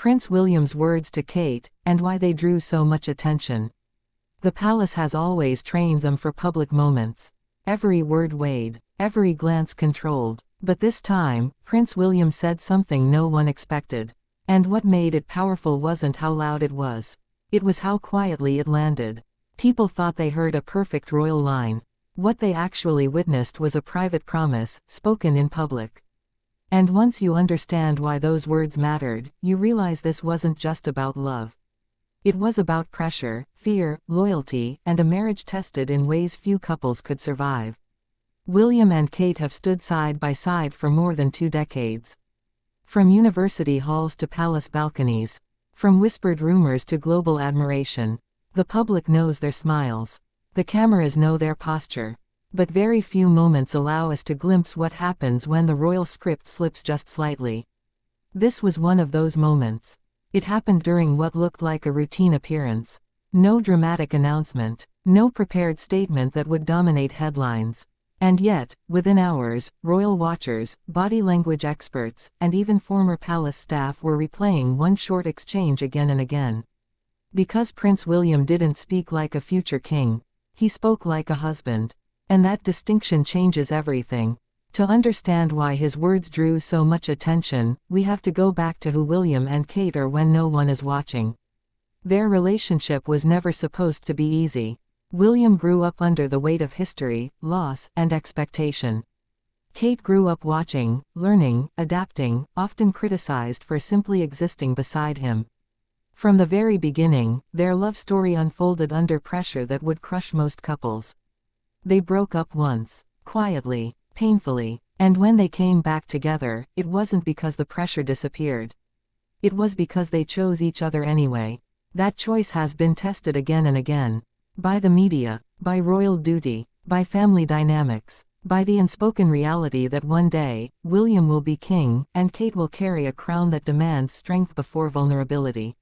Prince William's words to Kate, and why they drew so much attention. The palace has always trained them for public moments. Every word weighed, every glance controlled. But this time, Prince William said something no one expected. And what made it powerful wasn't how loud it was. It was how quietly it landed. People thought they heard a perfect royal line. What they actually witnessed was a private promise, spoken in public. And once you understand why those words mattered, you realize this wasn't just about love. It was about pressure, fear, loyalty, and a marriage tested in ways few couples could survive. William and Kate have stood side by side for more than 2 decades. From university halls to palace balconies, from whispered rumors to global admiration, the public knows their smiles. The cameras know their posture. But very few moments allow us to glimpse what happens when the royal script slips just slightly. This was one of those moments. It happened during what looked like a routine appearance. No dramatic announcement, no prepared statement that would dominate headlines. And yet, within hours, royal watchers, body language experts, and even former palace staff were replaying one short exchange again and again. Because Prince William didn't speak like a future king. He spoke like a husband. And that distinction changes everything. To understand why his words drew so much attention, we have to go back to who William and Kate are when no one is watching. Their relationship was never supposed to be easy. William grew up under the weight of history, loss, and expectation. Kate grew up watching, learning, adapting, often criticized for simply existing beside him. From the very beginning, their love story unfolded under pressure that would crush most couples. They broke up once, quietly, painfully, and when they came back together, it wasn't because the pressure disappeared. It was because they chose each other anyway. That choice has been tested again and again. By the media, by royal duty, by family dynamics, by the unspoken reality that one day, William will be king, and Kate will carry a crown that demands strength before vulnerability.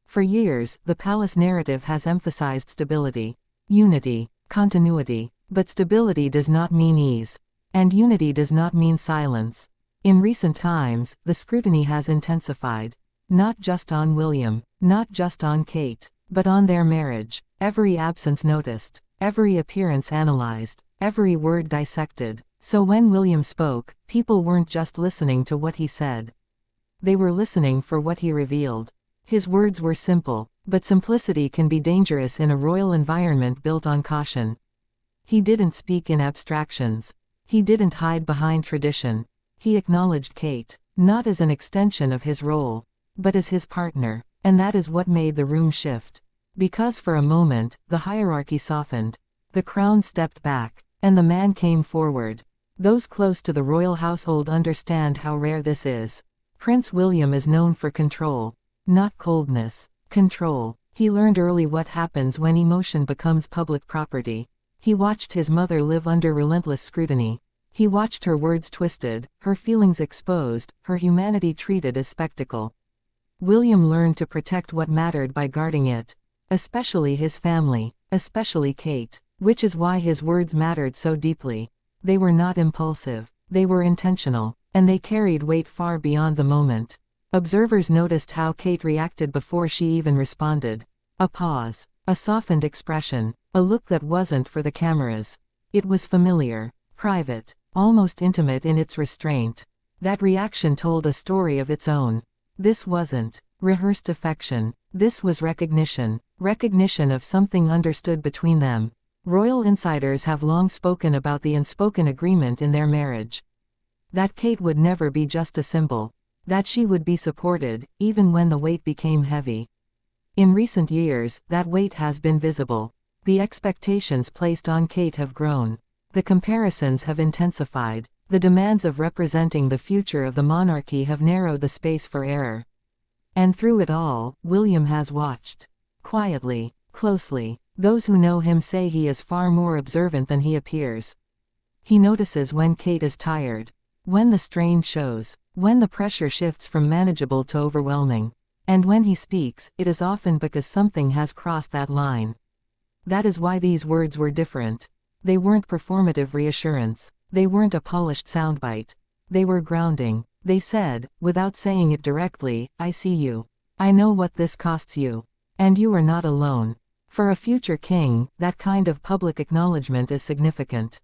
For years, the palace narrative has emphasized stability, unity, continuity. But stability does not mean ease. And unity does not mean silence. In recent times, the scrutiny has intensified. Not just on William, not just on Kate, but on their marriage. Every absence noticed, every appearance analyzed, every word dissected. So when William spoke, people weren't just listening to what he said. They were listening for what he revealed. His words were simple, but simplicity can be dangerous in a royal environment built on caution. He didn't speak in abstractions. He didn't hide behind tradition. He acknowledged Kate, not as an extension of his role, but as his partner, and that is what made the room shift. Because for a moment, the hierarchy softened. The crown stepped back, and the man came forward. Those close to the royal household understand how rare this is. Prince William is known for control, not coldness. Control. He learned early what happens when emotion becomes public property. He watched his mother live under relentless scrutiny. He watched her words twisted, her feelings exposed, her humanity treated as spectacle. William learned to protect what mattered by guarding it. Especially his family, especially Kate. Which is why his words mattered so deeply. They were not impulsive. They were intentional. And they carried weight far beyond the moment. Observers noticed how Kate reacted before she even responded. A pause. A softened expression. A look that wasn't for the cameras. It was familiar, private, almost intimate in its restraint. That reaction told a story of its own. This wasn't rehearsed affection. This was recognition. Recognition of something understood between them. Royal insiders have long spoken about the unspoken agreement in their marriage. That Kate would never be just a symbol. That she would be supported, even when the weight became heavy. In recent years, that weight has been visible. The expectations placed on Kate have grown. The comparisons have intensified. The demands of representing the future of the monarchy have narrowed the space for error. And through it all, William has watched. Quietly, closely. Those who know him say he is far more observant than he appears. He notices when Kate is tired. When the strain shows. When the pressure shifts from manageable to overwhelming. And when he speaks, it is often because something has crossed that line. That is why these words were different. They weren't performative reassurance. They weren't a polished soundbite. They were grounding. They said, without saying it directly, "I see you." I know what this costs you. And you are not alone. For a future king, that kind of public acknowledgement is significant.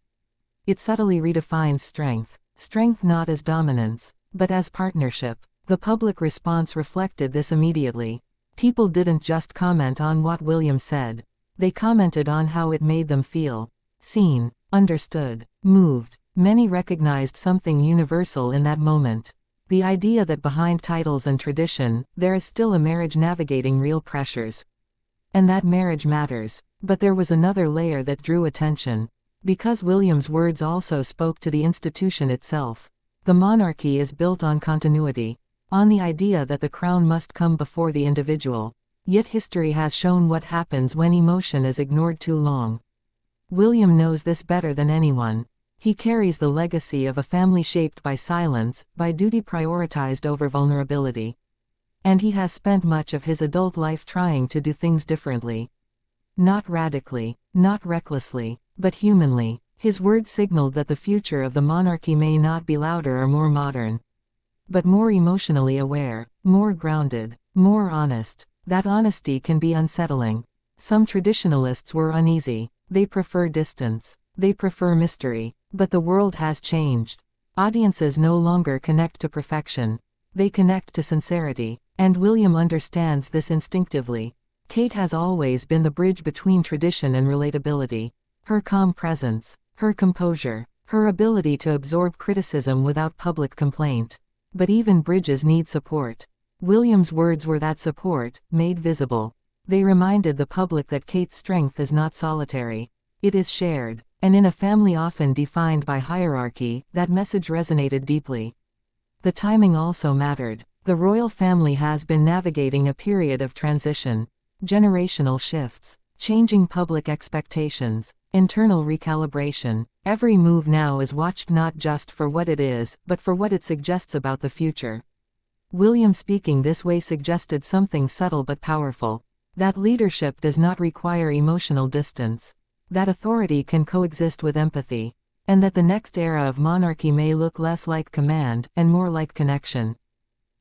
It subtly redefines strength. Strength not as dominance, but as partnership. The public response reflected this immediately. People didn't just comment on what William said. They commented on how it made them feel. Seen, understood, moved. Many recognized something universal in that moment. The idea that behind titles and tradition, there is still a marriage navigating real pressures. And that marriage matters. But there was another layer that drew attention. Because William's words also spoke to the institution itself. The monarchy is built on continuity. On the idea that the crown must come before the individual. Yet history has shown what happens when emotion is ignored too long. William knows this better than anyone. He carries the legacy of a family shaped by silence, by duty prioritized over vulnerability. And he has spent much of his adult life trying to do things differently. Not radically, not recklessly, but humanly. His words signaled that the future of the monarchy may not be louder or more modern, but more emotionally aware, more grounded, more honest. That honesty can be unsettling. Some traditionalists were uneasy. They prefer distance. They prefer mystery. But the world has changed. Audiences no longer connect to perfection. They connect to sincerity. And William understands this instinctively. Kate has always been the bridge between tradition and relatability. Her calm presence, her composure, her ability to absorb criticism without public complaint. But even bridges need support. William's words were that support, made visible. They reminded the public that Kate's strength is not solitary. It is shared. And in a family often defined by hierarchy, that message resonated deeply. The timing also mattered. The royal family has been navigating a period of transition. Generational shifts, changing public expectations, internal recalibration. Every move now is watched not just for what it is, but for what it suggests about the future. William speaking this way suggested something subtle but powerful. That leadership does not require emotional distance. That authority can coexist with empathy. And that the next era of monarchy may look less like command, and more like connection.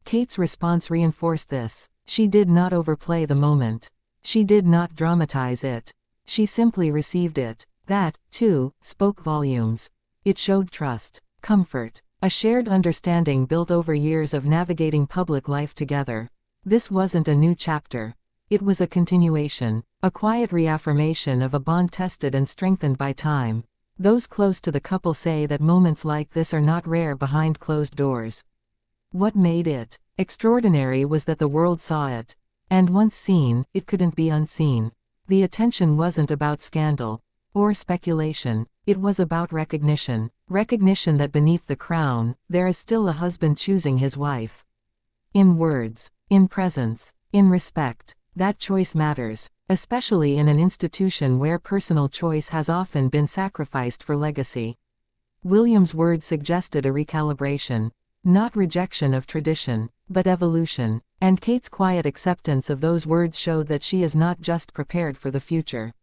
Kate's response reinforced this. She did not overplay the moment. She did not dramatize it. She simply received it. That, too, spoke volumes. It showed trust, comfort, a shared understanding built over years of navigating public life together. This wasn't a new chapter. It was a continuation, a quiet reaffirmation of a bond tested and strengthened by time. Those close to the couple say that moments like this are not rare behind closed doors. What made it extraordinary was that the world saw it. And once seen, it couldn't be unseen. The attention wasn't about scandal or speculation. It was about recognition. Recognition that beneath the crown, there is still a husband choosing his wife. In words, in presence, in respect. That choice matters, especially in an institution where personal choice has often been sacrificed for legacy. William's words suggested a recalibration. Not rejection of tradition, but evolution. And Kate's quiet acceptance of those words showed that she is not just prepared for the future.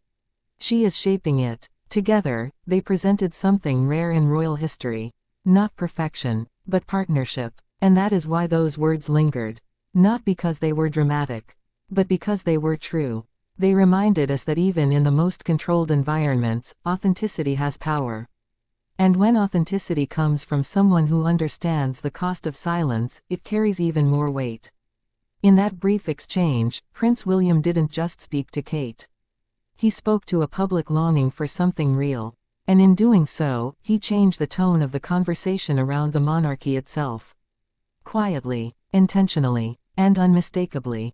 She is shaping it. Together, they presented something rare in royal history. Not perfection, but partnership. And that is why those words lingered. Not because they were dramatic, but because they were true. They reminded us that even in the most controlled environments, authenticity has power. And when authenticity comes from someone who understands the cost of silence, it carries even more weight. In that brief exchange, Prince William didn't just speak to Kate. He spoke to a public longing for something real. And in doing so, he changed the tone of the conversation around the monarchy itself. Quietly, intentionally, and unmistakably.